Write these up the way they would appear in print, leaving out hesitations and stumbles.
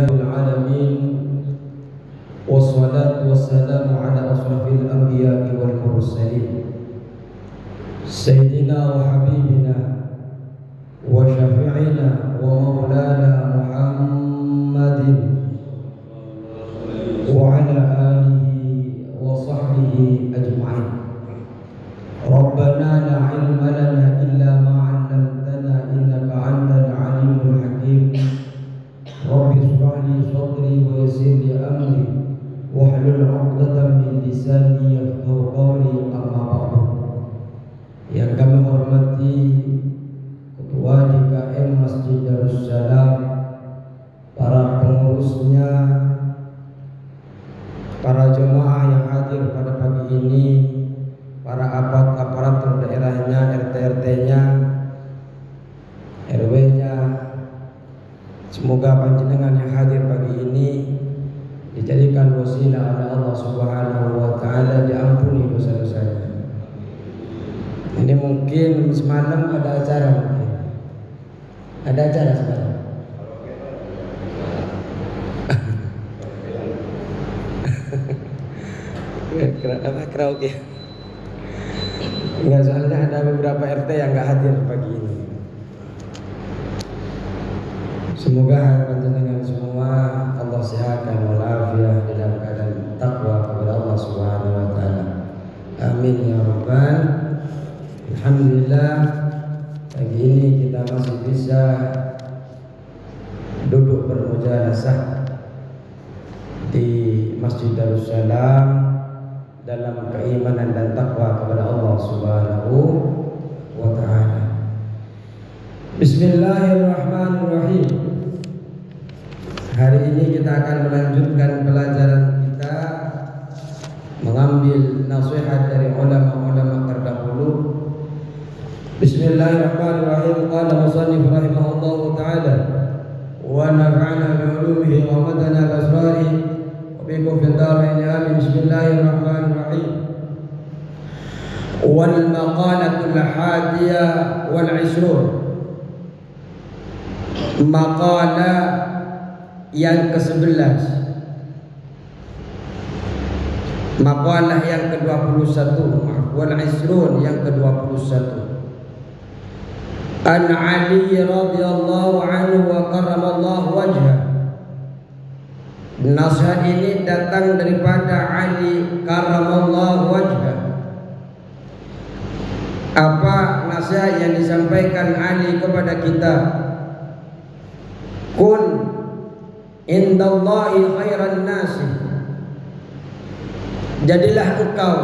العالمين والصلاة والسلام على أشرف الأنبياء والمرسلين سيدنا وحبيبنا وشفيعنا ومولانا محمد وعلى آله وصحبه أجمعين. ربنا لا علم لنا إلا ما علمتنا إنك أنت العليم الحكيم. رب اشرح لي صدري ويسر لي أمري واحلل عقدة من لساني يفقهوا قولي. أما بعد. Yang kami hormati Ketua DKM Masjid Darussalam, para pengurusnya, para jemaah yang hadir pada pagi ini, para aparatur daerahnya, RT-RT-nya, RW-nya, semoga panjenengan yang hadir pagi ini dijadikan wasilah oleh Allah Subhanahu wa taala, diampuni dosa-dosanya. Ini mungkin semalam ada acara, ada acara semalam. Karaoke. Enggak, soalnya ada beberapa RT yang enggak hadir pagi ini. Semoga panjenengan semua Allah sehatkan walafiat dalam keadaan takwa kepada Allah Subhanahu wa taala. Amin ya rabbal. Alhamdulillah, pagi ini kita masih bisa duduk bermujalasah di Masjid Darussalam dalam keimanan dan takwa kepada Allah Subhanahu wa taala. Bismillahirrahmanirrahim. Hari ini kita akan melanjutkan pelajaran kita, mengambil nasihat dari ulama-ulama terdahulu. Bismillahirrahmanirrahim. Qala musannif rahimahullahu ta'ala wa nafa'ana bi'ulumihi wa madana bi-asrarihi wa bikum fid darain amin. Bismillahirrahmanirrahim. Wal maqalatul hadiyah wal 'ishrun. Maqalah yang ke-11, maqalah yang ke-21, wal 'ishrun yang ke-21. An Ali radhiyallahu anhu wa karramallahu wajhah. Nasihat ini datang daripada Ali karramallahu wajhah. Apa nasihat yang disampaikan Ali kepada kita? Kun indallahi khairan nasi. Jadilah engkau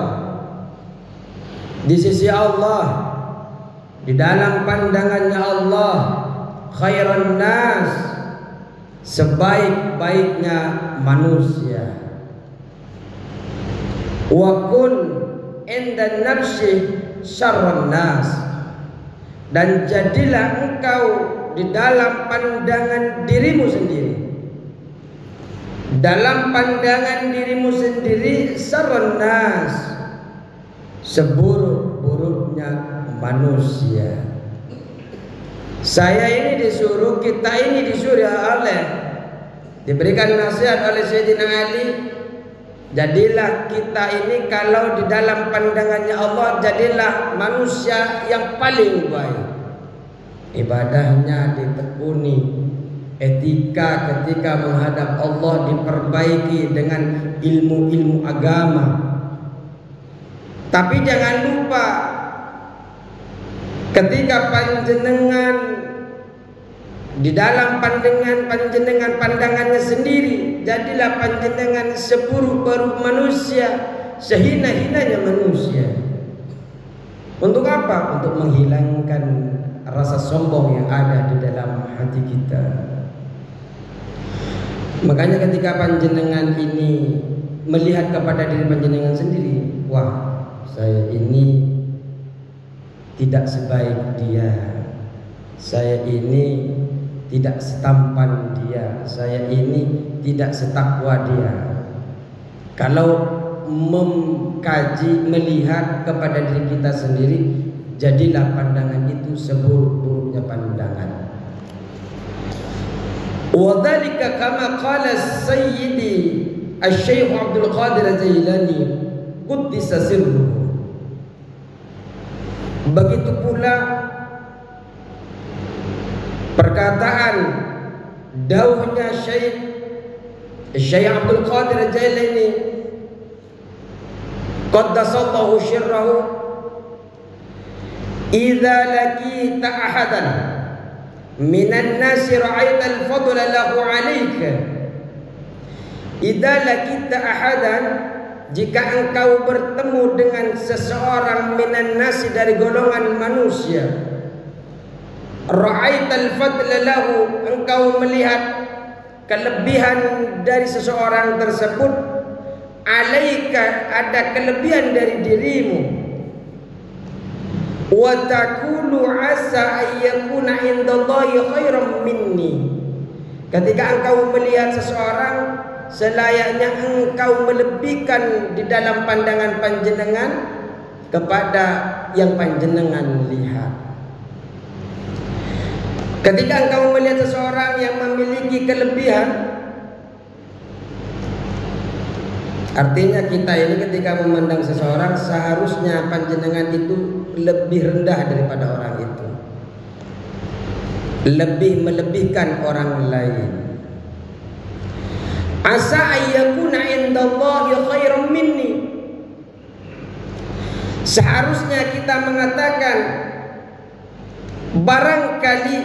di sisi Allah, di dalam pandangannya Allah, khairan nas, sebaik-baiknya manusia. Wa kun indan nafsi syarran nas. Dan jadilah engkau di dalam pandangan dirimu sendiri, dalam pandangan dirimu sendiri, syarran nas, seburuk-buruknya manusia. Saya ini disuruh, kita ini disuruh diberikan nasihat oleh Sayyidina Ali. Jadilah kita ini kalau di dalam pandangannya Allah, jadilah manusia yang paling baik. Ibadahnya ditekuni, etika ketika menghadap Allah diperbaiki dengan ilmu-ilmu agama. Tapi jangan lupa, ketika panjenengan di dalam pandangannya sendiri, jadilah panjenengan seburuk-buruk manusia, sehina-hinanya manusia. Untuk apa? Untuk menghilangkan rasa sombong yang ada di dalam hati kita. Makanya ketika panjenengan ini melihat kepada diri panjenengan sendiri, wah, saya ini tidak sebaik dia, saya ini tidak setampan dia, saya ini tidak setakwa dia. Kalau mengkaji, melihat kepada diri kita sendiri, jadilah pandangan itu seburuk-buruknya pandangan. Wa dzalika kama qala Sayyidi Asy-Syaikh Abdul Qadir Jailani quddisa sirruhu. Begitu pula perkataan dawuhnya Syekh Abdul Qadir Jailani qaddasallahu sirrahu, idza laqita ahadan minan nasi ra'aita al-fadla lahu 'alaika. Idza laqita ahadan, jika engkau bertemu dengan seseorang minan nasi dari golongan manusia, ra'aita al-fadla lahu, engkau melihat kelebihan dari seseorang tersebut, 'alaika, ada kelebihan dari dirimu, wa taqulu asa ayyakuna indallahi khairan minni. Ketika engkau melihat seseorang, selayaknya engkau melebihkan di dalam pandangan panjenengan kepada yang panjenengan lihat. Ketika engkau melihat seseorang yang memiliki kelebihan, artinya kita ini ketika memandang seseorang seharusnya panjenengan itu lebih rendah daripada orang itu, lebih melebihkan orang lain. Asa ayyakuna indallahi khairan minni, seharusnya kita mengatakan barangkali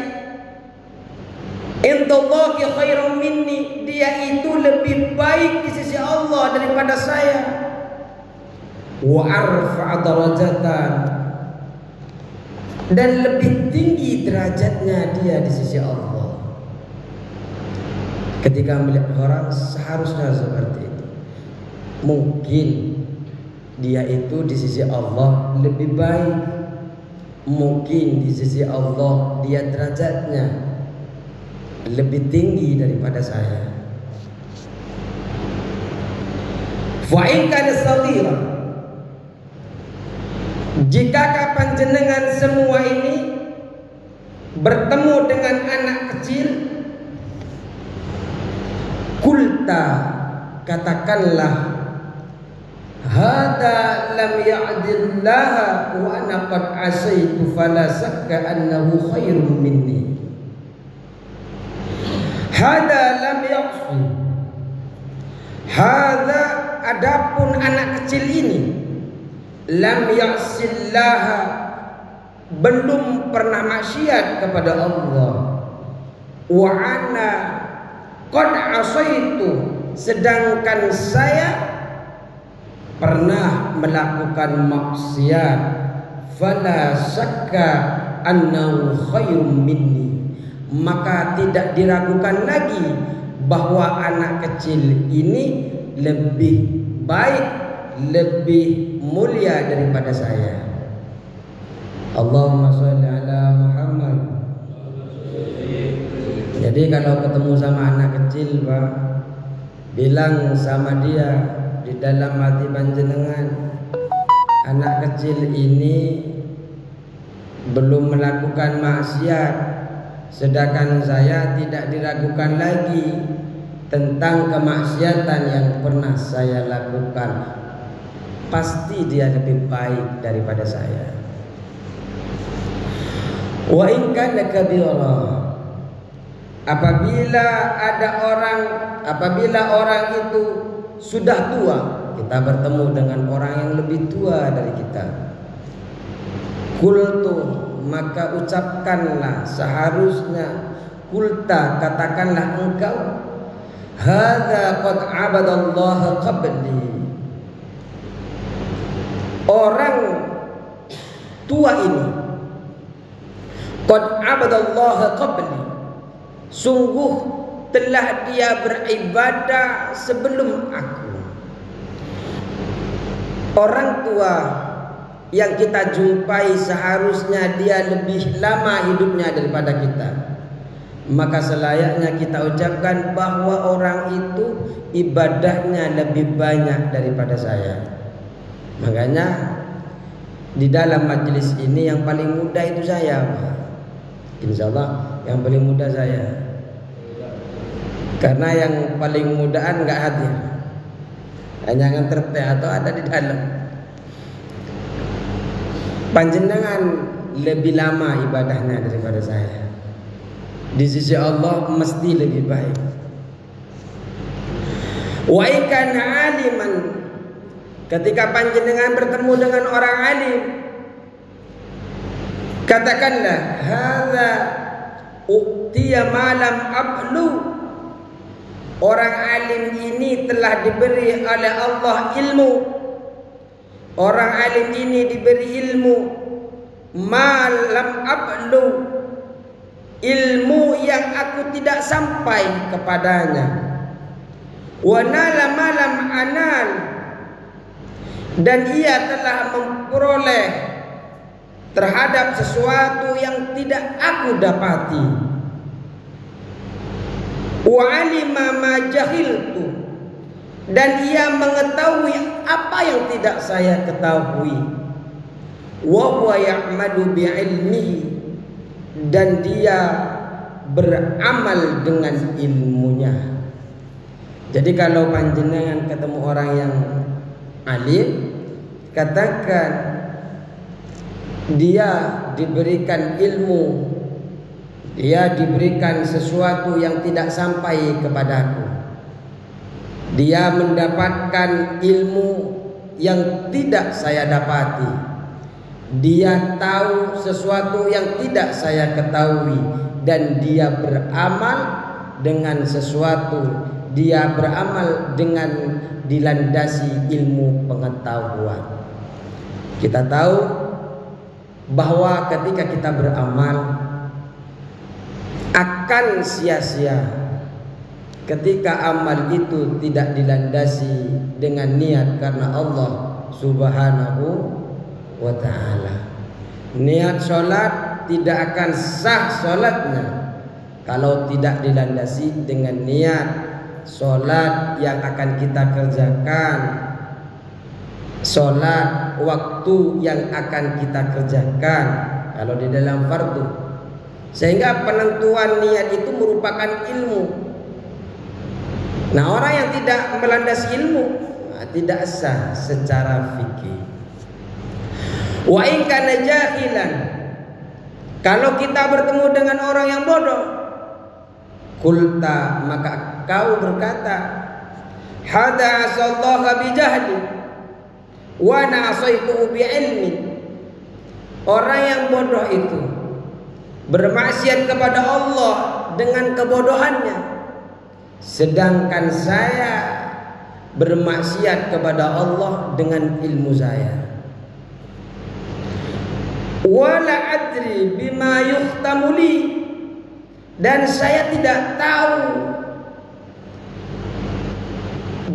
indallahi khairan minni, dia itu lebih baik di sisi Allah daripada saya. Wa arfa'a darajatan, dan lebih tinggi derajatnya dia di sisi Allah. Ketika melihat orang seharusnya seperti itu. Mungkin dia itu di sisi Allah lebih baik, mungkin di sisi Allah dia derajatnya lebih tinggi daripada saya. Fa in kana saghira, jika panjenengan semua ini bertemu dengan anak kecil, kulta, katakanlah, hada lam ya'dillaha wa ana qad asaitu fala sakka annahu khairun minni. Hada lam ya'fi, hada, adapun anak kecil ini, lam ya'sillaha, belum pernah maksiat kepada Allah, wa ana qad asaitu, sedangkan saya pernah melakukan maksiat, fala syakka annahu khairum minni, maka tidak diragukan lagi bahwa anak kecil ini lebih baik, lebih mulia daripada saya. Allahumma sholli ala Muhammad. Jadi kalau ketemu sama anak kecil, Pak, bilang sama dia di dalam hati panjenengan, anak kecil ini belum melakukan maksiat, sedangkan saya tidak diragukan lagi tentang kemaksiatan yang pernah saya lakukan. Pasti dia lebih baik daripada saya. Wa in kana kabira, apabila orang itu sudah tua, kita bertemu dengan orang yang lebih tua dari kita, kultu, maka ucapkanlah, seharusnya kulta, katakanlah engkau, hadza qad abadallaha qabli, orang tua ini, qad abadallaha qabli, sungguh telah dia beribadah sebelum aku. Orang tua yang kita jumpai seharusnya dia lebih lama hidupnya daripada kita, maka selayaknya kita ucapkan bahwa orang itu ibadahnya lebih banyak daripada saya. Makanya di dalam majelis ini yang paling muda itu saya, Pak. Insyaallah yang paling muda saya. Karena yang paling mudaan nggak hadir, hanya nganter teh atau ada di dalam. Panjenengan lebih lama ibadahnya daripada saya. Di sisi Allah mesti lebih baik. Wa ikan aliman, ketika panjenengan bertemu dengan orang alim, katakanlah hadza u'tiya malam ablu. Orang alim ini telah diberi oleh Allah ilmu. Orang alim ini diberi ilmu malam ablu, ilmu yang aku tidak sampai kepadanya. Wa nala malam anal, dan ia telah memperoleh terhadap sesuatu yang tidak aku dapati. Wa alima ma jahiltu, dan ia mengetahui apa yang tidak saya ketahui. Wa huwa ya'malu bi ilmihi, dan dia beramal dengan ilmunya. Jadi kalau panjenengan ketemu orang yang alim, katakan dia diberikan ilmu, dia diberikan sesuatu yang tidak sampai kepadaku. Dia mendapatkan ilmu yang tidak saya dapati. Dia tahu sesuatu yang tidak saya ketahui, dan dia beramal dengan sesuatu. Dia beramal dengan dilandasi ilmu pengetahuan. Kita tahu bahwa ketika kita beramal akan sia-sia ketika amal itu tidak dilandasi dengan niat karena Allah Subhanahu wa ta'ala. Niat sholat tidak akan sah sholatnya kalau tidak dilandasi dengan niat sholat yang akan kita kerjakan, sholat waktu yang akan kita kerjakan kalau di dalam fardu. Sehingga penentuan niat itu merupakan ilmu. Nah, orang yang tidak melandasi ilmu tidak sah secara fikih. Wa in kana jahilan, kalau kita bertemu dengan orang yang bodoh, kulta, maka kau berkata, hada asallaha bi jahli wa ana asaituhu bi ilmi. Orang yang bodoh itu bermaksiat kepada Allah dengan kebodohannya, sedangkan saya bermaksiat kepada Allah dengan ilmu saya. Wala adri bima yuhtamuli, dan saya tidak tahu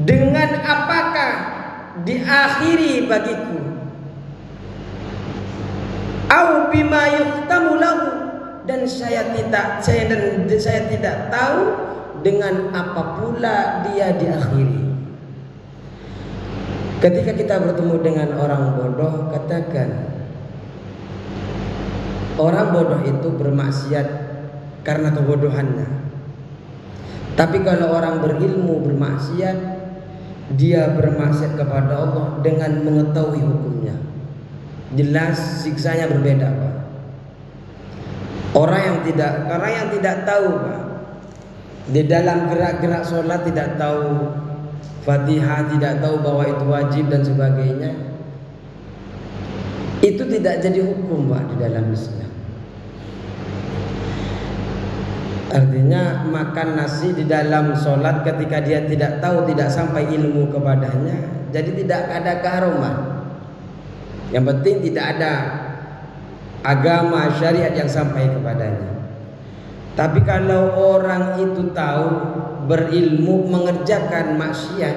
dengan apakah diakhiri bagiku. Au bima yuhtamulahu, dan saya tidak tahu dengan apa pula dia diakhiri. Ketika kita bertemu dengan orang bodoh, katakan orang bodoh itu bermaksiat karena kebodohannya. Tapi kalau orang berilmu bermaksiat, dia bermaksiat kepada Allah dengan mengetahui hukumnya. Jelas siksanya berbeda, Pak. Orang yang tidak tahu, Pak, di dalam gerak-gerak sholat tidak tahu Fatihah, tidak tahu bahwa itu wajib dan sebagainya, itu tidak jadi hukum, Pak, di dalam Islam. Artinya makan nasi di dalam sholat ketika dia tidak tahu, tidak sampai ilmu kepadanya, jadi tidak ada keharuman. Yang penting tidak ada agama syariat yang sampai kepadanya. Tapi kalau orang itu tahu, berilmu, mengerjakan maksiat,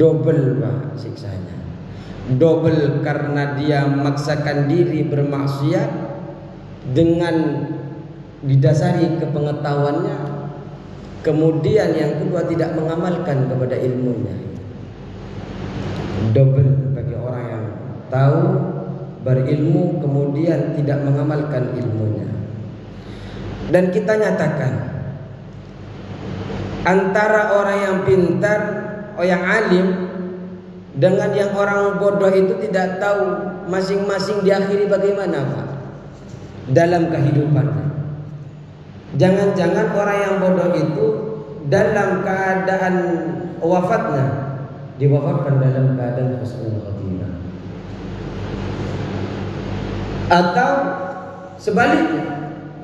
double, Pak, siksanya. Double karena dia memaksakan diri bermaksiat dengan didasari kepengetahuannya, kemudian yang kedua tidak mengamalkan kepada ilmunya. Double bagi orang yang tahu, berilmu, kemudian tidak mengamalkan ilmunya. Dan kita nyatakan antara orang yang pintar, orang yang alim, dengan yang orang bodoh itu tidak tahu masing-masing diakhiri bagaimana Pak dalam kehidupannya. Jangan-jangan orang yang bodoh itu dalam keadaan wafatnya diwafatkan dalam keadaan husnul khatimah, atau sebaliknya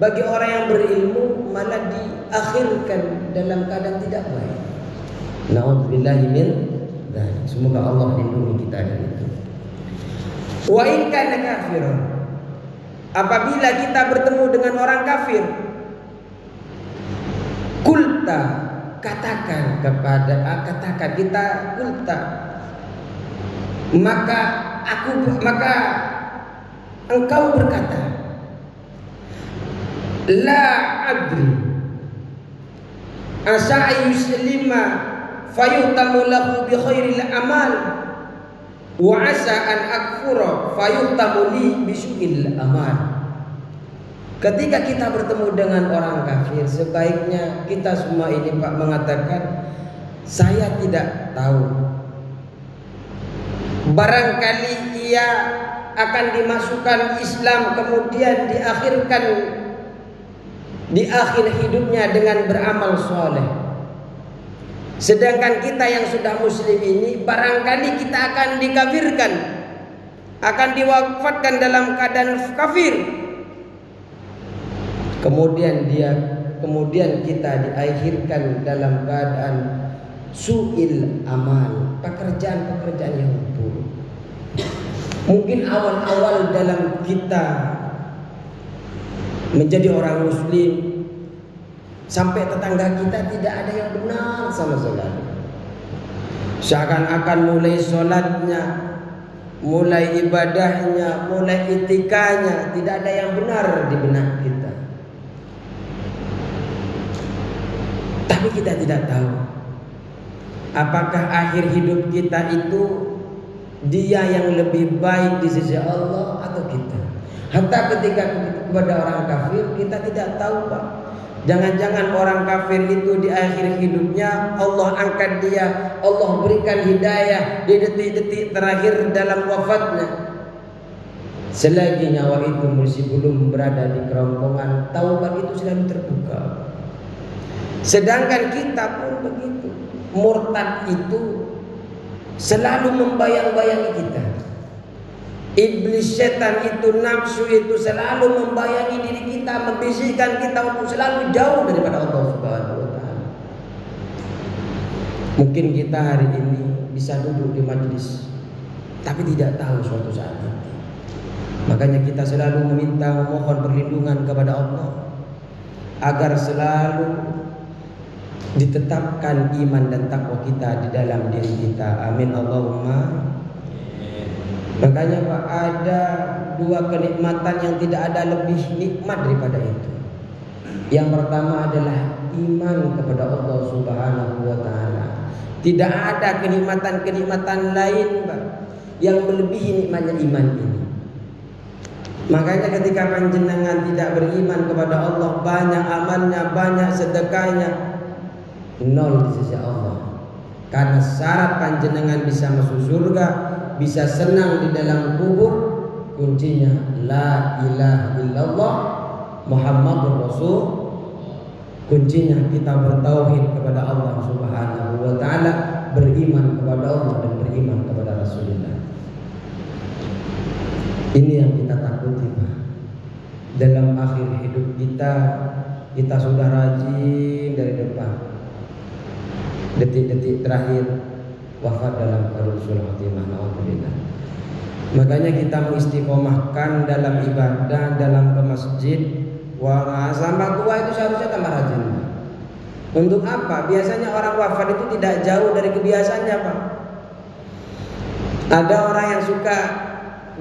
bagi orang yang berilmu malah diakhirkan dalam keadaan tidak baik. Na'udzubillahi min dzalik. Semoga Allah lindungi kita dari itu. Wa in kana kafiran, apabila kita bertemu dengan orang kafir, kulta, katakan kita kulta, maka engkau berkata, la adri asa yuslima fayuhtamu lahu bi khairil amal wa asa an akfura fayuhtamu li bi su'il amal. Ketika kita bertemu dengan orang kafir, sebaiknya kita semua ini Pak mengatakan, saya tidak tahu, barangkali ia akan dimasukkan Islam kemudian diakhirkan di akhir hidupnya dengan beramal soleh. Sedangkan kita yang sudah muslim ini barangkali kita akan dikafirkan, akan diwafatkan dalam keadaan kafir. Kemudian kita diakhirkan dalam keadaan su'il amal, pekerjaan-pekerjaan yang buruk. Mungkin awal-awal dalam kita menjadi orang muslim, sampai tetangga kita tidak ada yang benar sama sekali. Seakan-akan mulai sholatnya, mulai ibadahnya, mulai itikanya, tidak ada yang benar di benak kita. Tapi kita tidak tahu apakah akhir hidup kita itu dia yang lebih baik di sisi Allah atau kita. Hatta ketika kepada orang kafir kita tidak tahu Pak. Jangan-jangan orang kafir itu di akhir hidupnya Allah angkat dia, Allah berikan hidayah di detik-detik terakhir dalam wafatnya. Selagi nyawa itu masih belum berada di kerongkongan, taubat itu selalu terbuka. Sedangkan kita pun begitu. Murtad itu selalu membayang-bayangi kita. Iblis, setan itu, nafsu itu selalu membayangi diri kita, membisikkan kita untuk selalu jauh daripada Allah Subhanahu wa taala. Mungkin kita hari ini bisa duduk di majelis, tapi tidak tahu suatu saat nanti. Makanya kita selalu memohon perlindungan kepada Allah agar selalu ditetapkan iman dan takwa kita di dalam diri kita. Amin Allahumma. Makanya Pak, ada dua kenikmatan yang tidak ada lebih nikmat daripada itu. Yang pertama adalah iman kepada Allah Subhanahu wa taala. Tidak ada kenikmatan-kenikmatan lain Pak yang melebihi nikmatnya iman ini. Makanya ketika panjenengan tidak beriman kepada Allah, banyak amalnya, banyak sedekahnya, nol di sisi Allah. Karena syarat panjenengan bisa masuk surga, bisa senang di dalam kubur, kuncinya la ilaha illallah Muhammadur Rasul. Kuncinya kita bertauhid kepada Allah Subhanahu wa taala, beriman kepada Allah dan beriman kepada Rasulullah. Ini yang kita takuti Pak. Dalam akhir hidup kita sudah rajin dari depan, detik-detik terakhir wafat dalam husnul khatimah. Alhamdulillah. Makanya kita mengistiqomahkan dalam ibadah, dalam ke masjid. Wah, sama tua itu seharusnya tambah rajin. Untuk apa? Biasanya orang wafat itu tidak jauh dari kebiasaannya Pak. Ada orang yang suka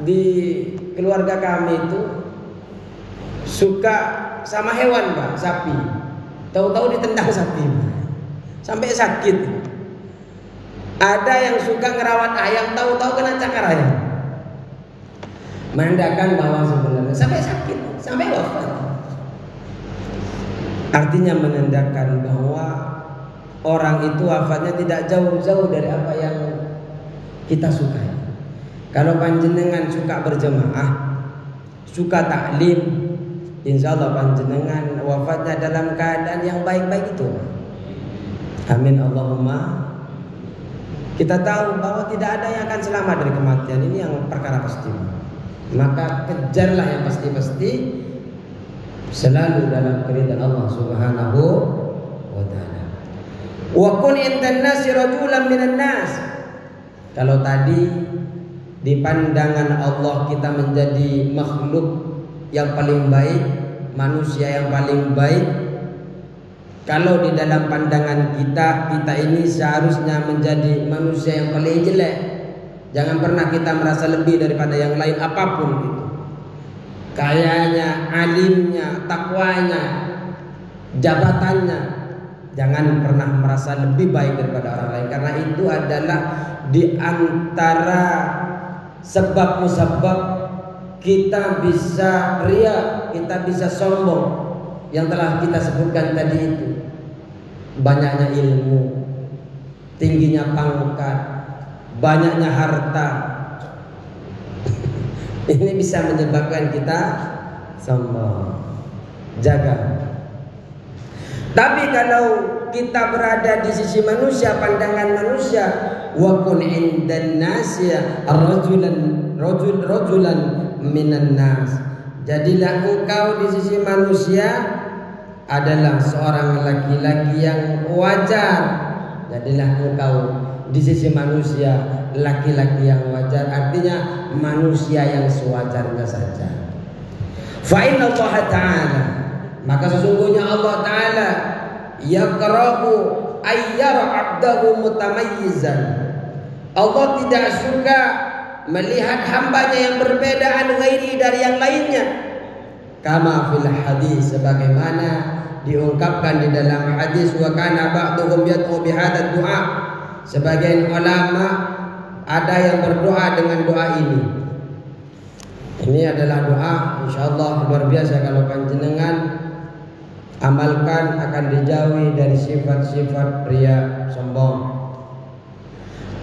di keluarga kami itu suka sama hewan Pak, sapi. Tahu-tahu ditendang sapi Pak, sampai sakit. Ada yang suka ngerawat ayam, tahu-tahu kena cakar ayam. Menandakan bahwa sebenarnya sampai sakit, sampai wafat. Artinya menandakan bahwa orang itu wafatnya tidak jauh-jauh dari apa yang kita sukai. Kalau panjenengan suka berjemaah, suka taklim, insya Allah panjenengan wafatnya dalam keadaan yang baik-baik itu. Amin Allahumma. Kita tahu bahwa tidak ada yang akan selamat dari kematian, ini yang perkara pasti. Maka kejarlah yang pasti-pasti, selalu dalam keridhaan Allah Subhanahu wa taala. Wa kun indan nasi rajulan minan nas. Kalau tadi di pandangan Allah kita menjadi makhluk yang paling baik, manusia yang paling baik. Kalau di dalam pandangan kita ini seharusnya menjadi manusia yang paling jelek. Jangan pernah kita merasa lebih daripada yang lain apapun itu. Kayanya, alimnya, takwanya, jabatannya, jangan pernah merasa lebih baik daripada orang lain, karena itu adalah di antara sebab-musabab kita bisa riya, kita bisa sombong, yang telah kita sebutkan tadi itu. Banyaknya ilmu, tingginya pangkat, banyaknya harta. Ini bisa menyebabkan kita sombong. Jaga. Tapi kalau kita berada di sisi manusia, pandangan manusia, wa kun indan nasya rajulan minan nas. Jadilah engkau di sisi manusia adalah seorang laki-laki yang wajar. Jadilah engkau di sisi manusia laki-laki yang wajar, artinya manusia yang sewajarnya saja. Fa inna Allah Ta'ala, maka sesungguhnya Allah Ta'ala yakrahu ayyara 'abdahu mutamayyizan. Allah tidak suka melihat hambanya yang berbeda ghairi dari yang lainnya. Kama fil hadis, sebagaimana diungkapkan di dalam hadis, wa kana ba'duhum yad'u bihadza du'a. Sebagian ulama ada yang berdoa dengan doa ini. Ini adalah doa insyaallah luar biasa, kalau panjenengan amalkan akan dijauhi dari sifat-sifat riya, sombong.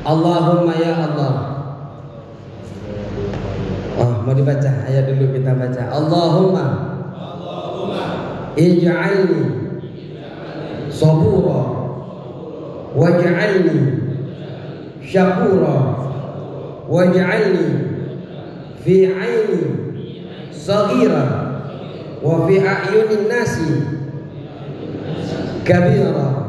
Allahumma ya Allah. Oh, mau dibaca? Ayo dulu kita baca. Allahumma ij'alni sabura waj'alni syakura waj'alni fi 'aini saghira wa fi a'yunin nasi kabira.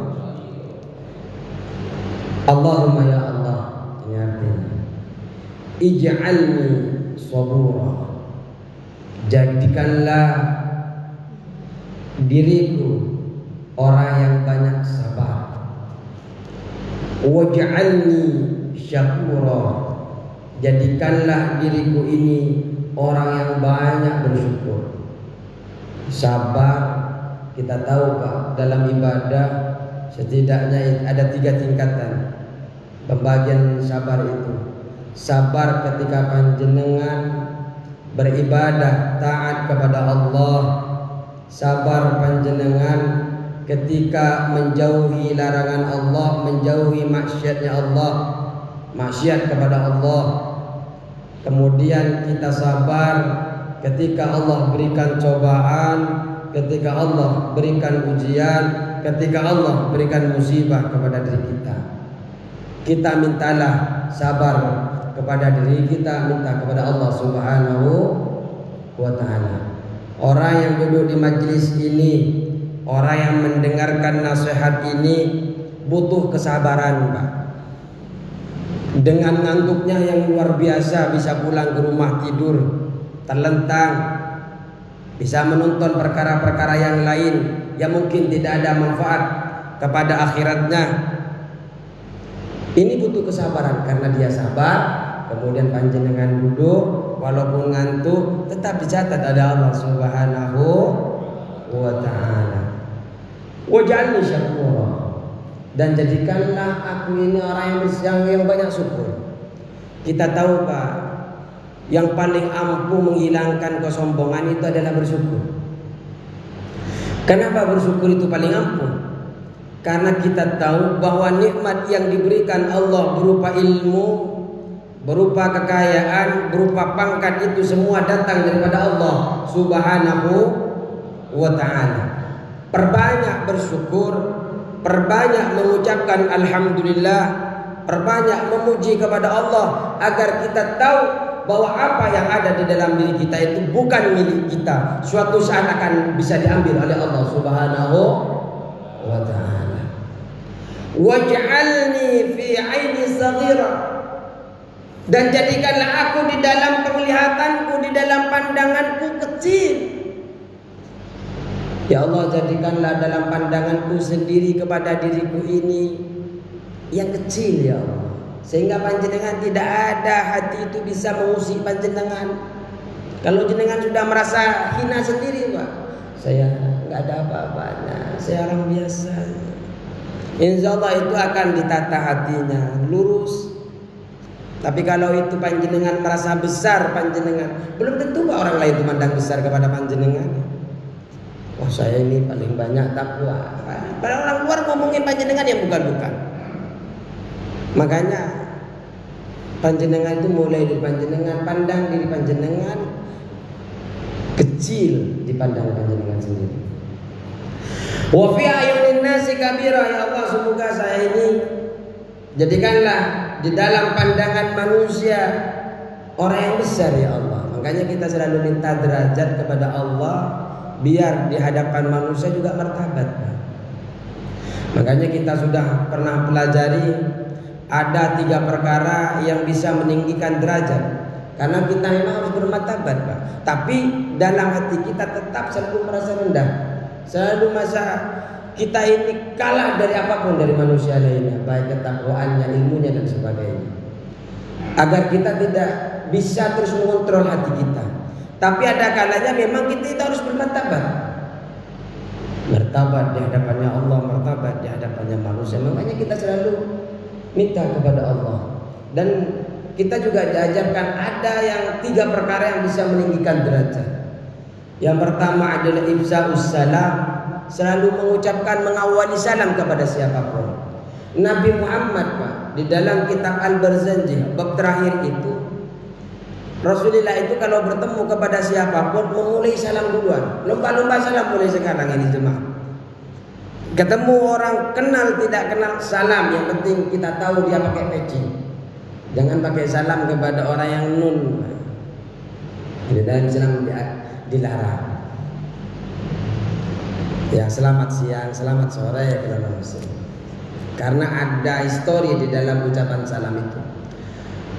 Allahumma ya Allah, ini artinya ij'alni sabura, jadikanlah diriku orang yang banyak sabar. Waj'alni syakura, jadikanlah diriku ini orang yang banyak bersyukur. Sabar, kita tahu Pak, dalam ibadah setidaknya ada 3 tingkatan pembagian sabar itu. Sabar ketika panjenengan beribadah taat kepada Allah. Sabar panjenengan ketika menjauhi larangan Allah, menjauhi maksiatnya Allah, maksiat kepada Allah. Kemudian kita sabar ketika Allah berikan cobaan, ketika Allah berikan ujian, ketika Allah berikan musibah kepada diri kita. Kita mintalah sabar kepada diri kita, minta kepada Allah Subhanahu wa ta'ala. Orang yang duduk di majelis ini, orang yang mendengarkan nasihat ini butuh kesabaran Pak. Dengan ngantuknya yang luar biasa bisa pulang ke rumah tidur terlentang, bisa menonton perkara-perkara yang lain yang mungkin tidak ada manfaat kepada akhiratnya. Ini butuh kesabaran, karena dia sabar, kemudian panjenengan duduk, walaupun ngantuk tetap dicatat ada Allah Subhanahu wa ta'ala. Waj'alni syakura, dan jadikanlah aku ini orang yang banyak syukur. Kita tahu Pak, yang paling ampuh menghilangkan kesombongan itu adalah bersyukur. Kenapa bersyukur itu paling ampuh? Karena kita tahu bahwa nikmat yang diberikan Allah berupa ilmu, berupa kekayaan, berupa pangkat, itu semua datang daripada Allah Subhanahu wa ta'ala. Perbanyak bersyukur, perbanyak mengucapkan alhamdulillah, perbanyak memuji kepada Allah, agar kita tahu bahwa apa yang ada di dalam diri kita itu bukan milik kita, suatu saat akan bisa diambil oleh Allah Subhanahu wa ta'ala. Waj'alni fi 'aini saghira, dan jadikanlah aku di dalam penglihatanku, di dalam pandanganku kecil. Ya Allah, jadikanlah dalam pandanganku sendiri kepada diriku ini yang kecil ya Allah, sehingga panjenengan tidak ada hati itu bisa mengusik panjenengan. Kalau jenengan sudah merasa hina sendiri, Pak, saya nggak ada apa-apanya, saya orang biasa, insya Allah itu akan ditata hatinya lurus. Tapi kalau itu panjenengan merasa besar panjenengan, belum tentu Pak orang lain itu mandang besar kepada panjenengan. Wah, saya ini paling banyak takwa. Padahal orang luar ngomongin panjenengan yang bukan-bukan. Makanya panjenengan itu mulai dari panjenengan, pandang diri panjenengan kecil dipandang panjenengan sendiri. Wa fi ayunin nasi kabira, ya Allah, semoga saya ini jadikanlah di dalam pandangan manusia orang yang besar ya Allah. Makanya kita selalu minta derajat kepada Allah, biar di hadapan manusia juga martabat. Makanya kita sudah pernah pelajari ada 3 perkara yang bisa meninggikan derajat. Karena kita memang harus bermartabat, Pak. Tapi dalam hati kita tetap selalu merasa rendah, selalu merasa kita ini kalah dari apapun dari manusia lainnya, baik ketakwaannya, ilmunya dan sebagainya. Agar kita tidak bisa terus mengontrol hati kita. Tapi ada kalanya memang kita itu harus bermartabat. Martabat di hadapannya Allah, martabat di hadapannya manusia. Makanya kita selalu minta kepada Allah. Dan kita juga diajarkan ada yang 3 perkara yang bisa meninggikan derajat. Yang pertama adalah ifsa'us salam, selalu mengucapkan, mengawali salam kepada siapapun. Nabi Muhammad, Pak, di dalam kitab Al-Barzanji bab terakhir itu, Rasulullah itu kalau bertemu kepada siapapun memulai salam duluan. Lomba-lomba salam mulai sekarang ini jemaah. Ketemu orang kenal tidak kenal salam, yang penting kita tahu dia pakai peci. Jangan pakai salam kepada orang yang nun. Dan salam dilarang. Ya, selamat siang, selamat sore kepada muslim. Karena ada histori di dalam ucapan salam itu.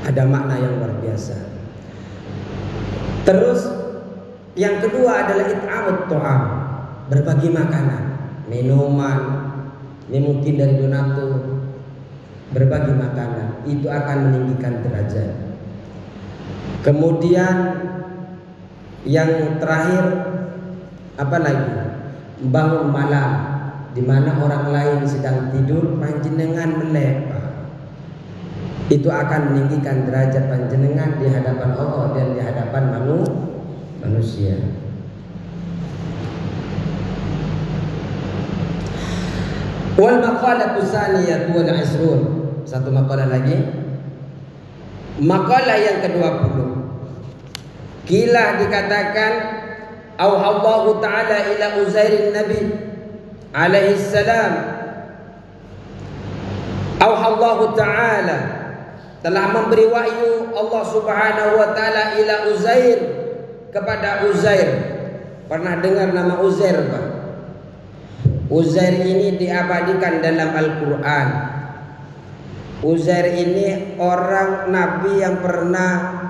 Ada makna yang luar biasa. Terus yang kedua adalah it'amut ta'am, berbagi makanan, minuman, ini mungkin dari donatur, berbagi makanan, itu akan meninggikan derajat. Kemudian yang terakhir apa lagi? Bangun malam di mana orang lain sedang tidur, panjenengan melek, itu akan meninggikan derajat panjenengan di hadapan Allah dan di hadapan manusia. Wal maqalatu tsaniyatu wal 'ishrun, satu maqalah lagi. Maqalah yang ke-20. Kila dikatakan auhallahu ta'ala ila Uzairin Nabi alaihi salam. Auhallahu ta'ala telah memberi wahyu Allah Subhanahu wa ta'ala ila Uzair, kepada Uzair. Pernah dengar nama Uzair, Pak? Uzair ini diabadikan dalam Al-Quran. Uzair ini orang Nabi yang pernah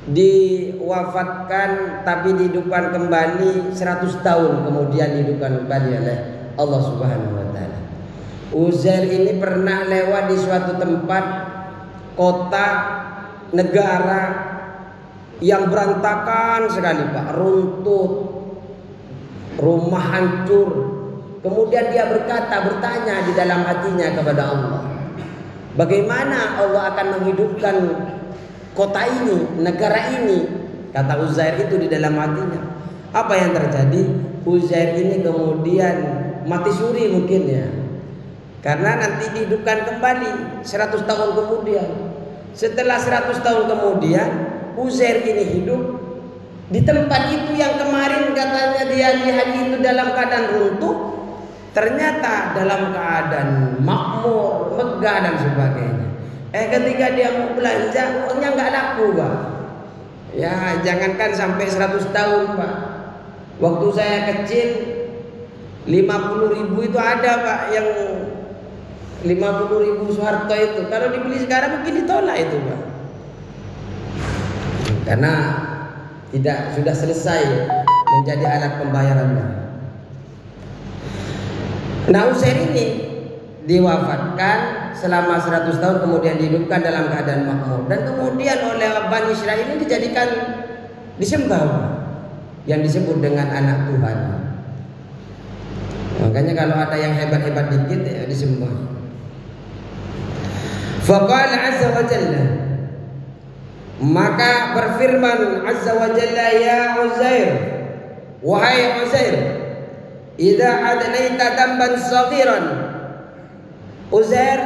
diwafatkan tapi dihidupkan kembali 100 tahun kemudian dihidupkan kembali oleh Allah Subhanahu wa ta'ala. Uzair ini pernah lewat di suatu tempat, kota, negara yang berantakan sekali, Pak, runtuh, rumah hancur. Kemudian dia bertanya di dalam hatinya kepada Allah, bagaimana Allah akan menghidupkan kota ini, negara ini? Kata Uzair itu di dalam hatinya. Apa yang terjadi? Uzair ini kemudian mati suri mungkin ya. Karena nanti dihidupkan kembali 100 tahun kemudian. Setelah 100 tahun kemudian Uzair ini hidup di tempat itu yang kemarin katanya dia lihat itu dalam keadaan runtuh, ternyata dalam keadaan makmur, megah dan sebagainya. Ketika dia mau belanja, uangnya nggak laku, Pak. Ya, jangankan sampai 100 tahun, Pak. Waktu saya kecil 50.000 itu ada, Pak, yang 50.000 Soeharto itu. Kalau dibeli sekarang mungkin ditolak itu, Pak. Karena sudah selesai menjadi alat pembayarannya. Nah, Uzair ini diwafatkan selama 100 tahun, kemudian dihidupkan dalam keadaan makmur, dan kemudian oleh Bani Israil ini dijadikan disembah, yang disebut dengan anak Tuhan. Makanya kalau ada yang hebat-hebat dikit ya disembah. Faqala azza wa jalla, maka berfirman azza wa jalla, ya Uzair, wahai Uzair, idza adnaita damban saghiran, Uzair,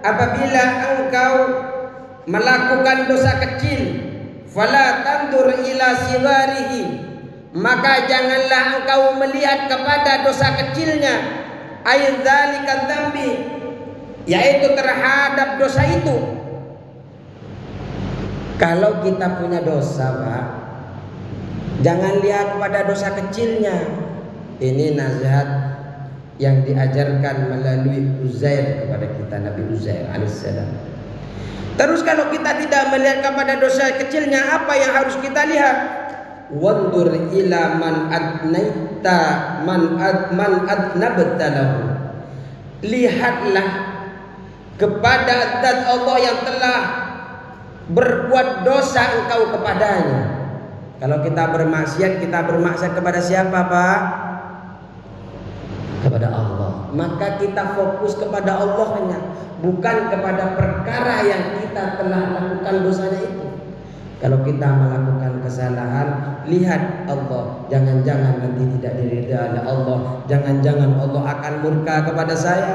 apabila engkau melakukan dosa kecil, fala tandur ila sigharihi, maka janganlah engkau melihat kepada dosa kecilnya, aidzalika dzambi, yaitu terhadap dosa itu. Kalau kita punya dosa, Pak, jangan lihat kepada dosa kecilnya. Ini nasihat yang diajarkan melalui Uzair kepada kita, Nabi Uzair alaihissalam. Terus kalau kita tidak melihat kepada dosa kecilnya, apa yang harus kita lihat? Wandur ila man adnaita man adnabta lahu. Lihatlah kepada zat Allah yang telah berbuat dosa engkau kepadanya. Kalau kita bermaksiat kepada siapa, Pak? Kepada Allah. Maka kita fokus kepada Allahnya, bukan kepada perkara yang kita telah lakukan dosanya itu. Kalau kita melakukan kesalahan, lihat Allah. Jangan-jangan nanti tidak diridai oleh Allah. Jangan-jangan Allah akan murka kepada saya.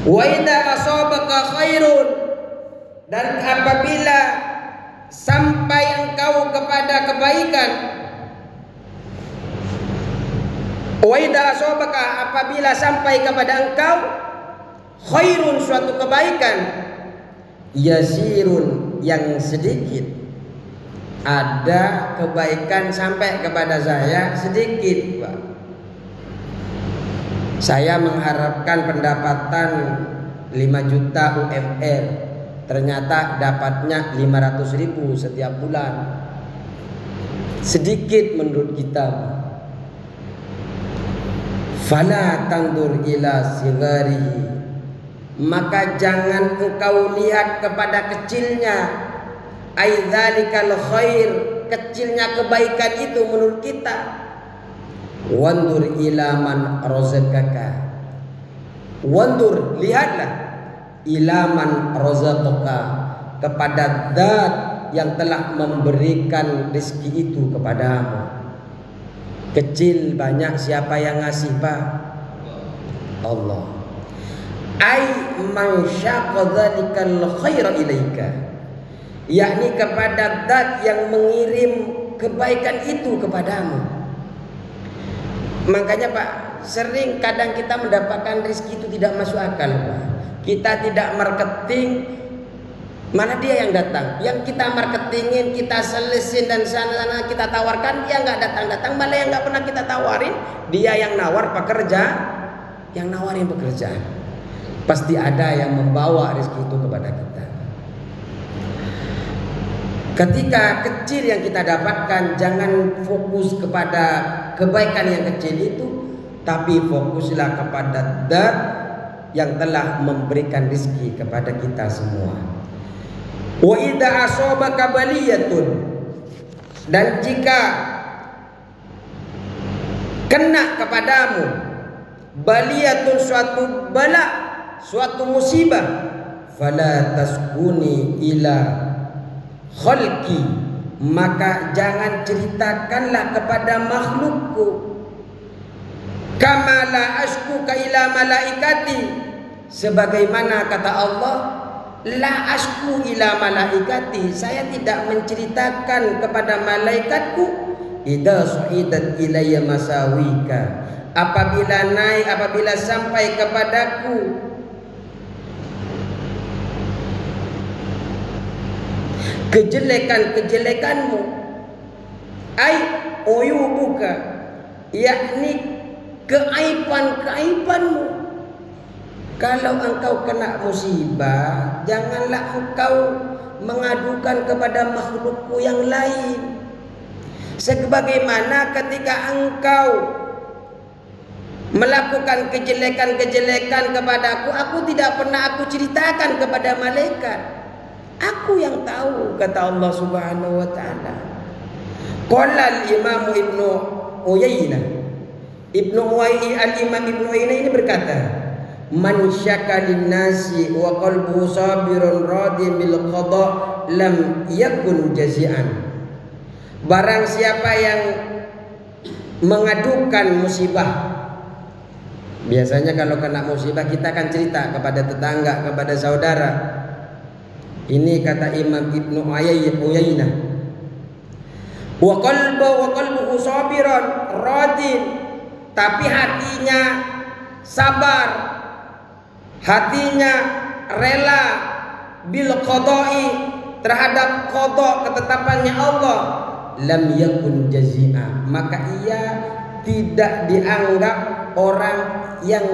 Wa idza asabaka khairun, dan apabila sampai engkau kepada kebaikan, wa idza asabaka, apabila sampai kepada engkau khairun, suatu kebaikan, yasirun, yang sedikit. Ada kebaikan sampai kepada saya sedikit, Pak. Saya mengharapkan pendapatan 5 juta UMR, ternyata dapatnya 500.000 setiap bulan. Sedikit menurut kita. Fala tandur ila sigari, maka jangan engkau lihat kepada kecilnya, aidzalikal khair, kecilnya kebaikan itu menurut kita. Wandur ila man razaqaka, wandur, lihatlah, ila man razaqaka, kepada zat yang telah memberikan rezeki itu kepadamu. Kecil banyak siapa yang ngasih, Pak? Allah. Ai man syaqa dzalikal khaira ilaika, yakni kepada zat yang mengirim kebaikan itu kepadamu. Makanya, Pak, sering kadang kita mendapatkan rezeki itu tidak masuk akal, Pak. Kita tidak marketing, mana dia yang datang. Yang kita marketingin, kita selesin dan sana-sana kita tawarkan, dia nggak datang-datang. Malah yang nggak pernah kita tawarin, dia yang nawar pekerja, yang nawarin pekerjaan. Pasti ada yang membawa rezeki itu kepada kita. Ketika kecil yang kita dapatkan, jangan fokus kepada kebaikan yang kecil itu, tapi fokuslah kepada zat yang telah memberikan rezeki kepada kita semua. Wa idza asabaka baliyatun, dan jika kena kepadamu baliyatun, suatu bala, suatu musibah, fala taskuni ila khalqi, maka jangan ceritakanlah kepada makhlukku. Kama la ashkuka ila malaikati, sebagaimana kata Allah, la ashku ila malaikati, saya tidak menceritakan kepada malaikatku, idza su'idat ilayya masawika, apabila sampai kepadaku kejelekan-kejelekanmu, ai uyubuka, yakni keaiban-keaibanmu. Kalau engkau kena musibah, janganlah engkau mengadukan kepada makhlukku yang lain. Sebagaimana ketika engkau melakukan kejelekan-kejelekan kepadaku, aku tidak pernah aku ceritakan kepada malaikat. Aku yang tahu, kata Allah Subhanahu wa taala. Qala al-Imam Ibnu Uyainah. Al-Imam Ibnu Uyainah ini berkata, man syaka linnasi wa qalbuhu sabirun radin bil qada lam yakun jazi'an. Barang siapa yang mengadukan musibah, biasanya kalau kena musibah kita akan cerita kepada tetangga, kepada saudara. Ini kata Imam Ibnu Uyainah. Wa qalbuhu sabiran radin, tapi hatinya sabar, hatinya rela bil qada'i, terhadap qada, ketetapannya Allah, lam yakun jazi'a, maka ia tidak dianggap orang yang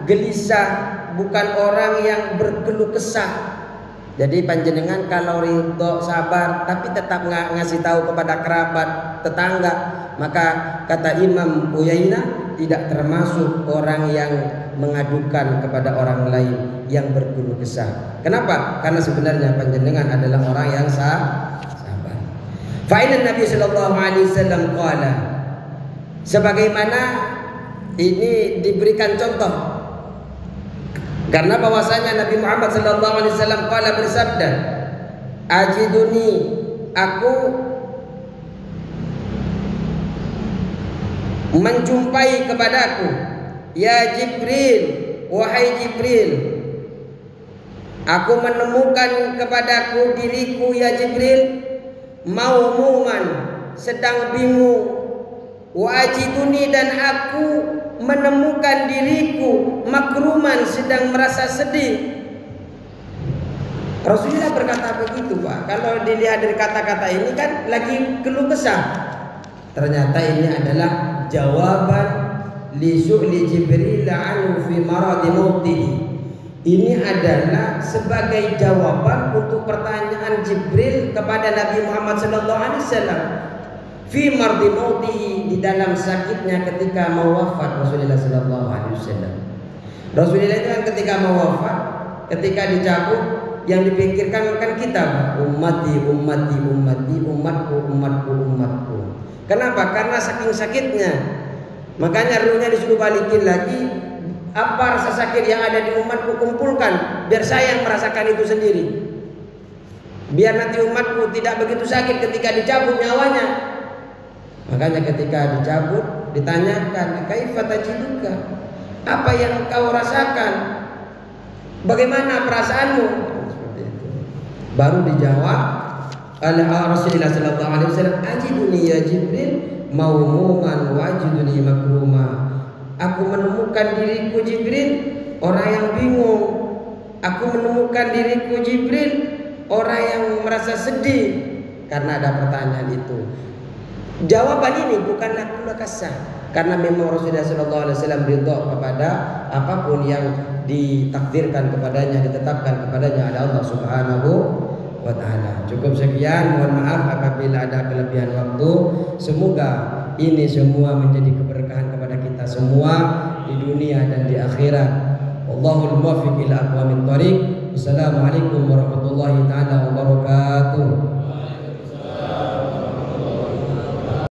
gelisah, bukan orang yang berkeluh kesah. Jadi panjenengan kalau ridho sabar tapi tetap ngasih tahu kepada kerabat, tetangga, maka kata Imam Uyainah tidak termasuk orang yang mengadukan kepada orang lain yang berkeluh kesah. Kenapa? Karena sebenarnya panjenengan adalah orang yang sabar. Fa inna Nabi sallallahu alaihi wasallam qala, sebagaimana ini diberikan contoh, karena bahwasanya Nabi Muhammad sallallahu alaihi wasallam qala bersabda, ajiduni, aku menjumpai kepadaku, ya Jibril, wahai Jibril, aku menemukan kepadaku diriku, ya Jibril, maumuman, sedang bingung, wa ajiduni, dan aku menemukan diriku makruman, sedang merasa sedih. Rasulullah berkata begitu, Pak. Kalau dilihat dari kata-kata ini kan lagi keluh kesah. Ternyata ini adalah jawaban li su'li Jibril anhu fi maradi mautihi. Ini adalah sebagai jawaban untuk pertanyaan Jibril kepada Nabi Muhammad sallallahu alaihi wasallam fi maradi mautihi, di dalam sakitnya ketika mau wafat Rasulullah sallallahu alaihi wasallam. Rasulullah itu kan ketika mau wafat, ketika dicabut, yang dipikirkan kan kita, ummati ummati ummati, umatku umatku umatku. Kenapa? Karena saking sakitnya. Makanya ruhnya disuruh balikin lagi. Apa rasa sakit yang ada di umatku, kumpulkan, biar saya yang merasakan itu sendiri. Biar nanti umatku tidak begitu sakit ketika dicabut nyawanya. Makanya ketika dicabut ditanyakan, kaifa tajiduka, apa yang kau rasakan, bagaimana perasaanmu? Seperti itu. Baru dijawab oleh Rasulullah sallallahu alaihi wasallam, ajiduni ya Jibril maumuman wa ajiduni makruma. Aku menemukan diriku Jibril orang yang bingung. Aku menemukan diriku Jibril orang yang merasa sedih karena ada pertanyaan itu. Jawaban ini bukanlah keluh kesah, karena memang Rasulullah SAW ridho kepada apapun yang ditakdirkan kepadanya, ditetapkan kepadanya oleh Allah Subhanahu wa ta'ala. Cukup sekian, mohon maaf apabila ada kelebihan waktu. Semoga ini semua menjadi keberkahan kepada kita semua di dunia dan di akhirat. Wallahul muwaffiq ila aqwamit thoriq. Wassalamualaikum warahmatullahi taala wabarakatuh.